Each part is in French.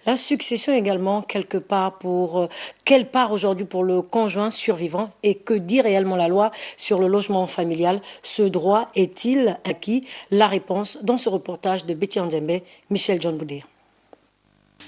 La succession également, quelque part quelle part aujourd'hui pour le conjoint survivant et que dit réellement la loi sur le logement familial? Ce droit est-il acquis? La réponse dans ce reportage de Betty Nzembe, Michel John Boudir.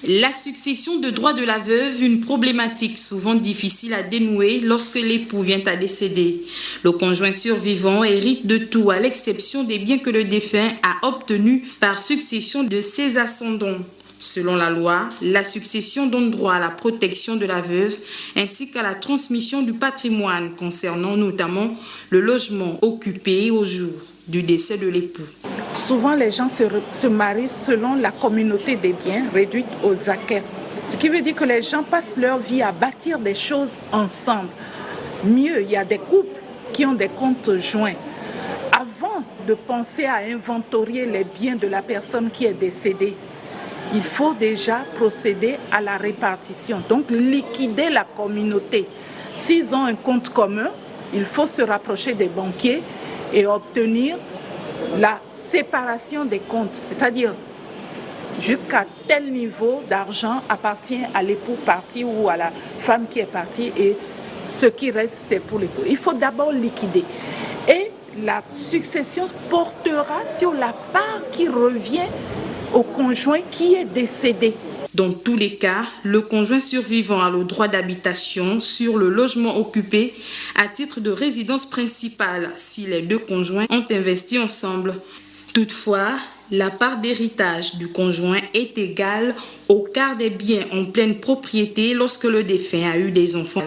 La succession de droit de la veuve, une problématique souvent difficile à dénouer lorsque l'époux vient à décéder. Le conjoint survivant hérite de tout à l'exception des biens que le défunt a obtenus par succession de ses ascendants. Selon la loi, la succession donne droit à la protection de la veuve ainsi qu'à la transmission du patrimoine concernant notamment le logement occupé au jour du décès de l'époux. Souvent, les gens se marient selon la communauté des biens réduite aux acquêts. Ce qui veut dire que les gens passent leur vie à bâtir des choses ensemble. Mieux, il y a des couples qui ont des comptes joints. Avant de penser à inventorier les biens de la personne qui est décédée, il faut déjà procéder à la répartition, donc liquider la communauté. S'ils ont un compte commun, il faut se rapprocher des banquiers et obtenir la séparation des comptes, c'est-à-dire jusqu'à tel niveau d'argent appartient à l'époux parti ou à la femme qui est partie et ce qui reste c'est pour l'époux. Il faut d'abord liquider et la succession portera sur la part qui revient au conjoint qui est décédé. Dans tous les cas, le conjoint survivant a le droit d'habitation sur le logement occupé à titre de résidence principale si les deux conjoints ont investi ensemble. Toutefois, la part d'héritage du conjoint est égale au quart des biens en pleine propriété lorsque le défunt a eu des enfants.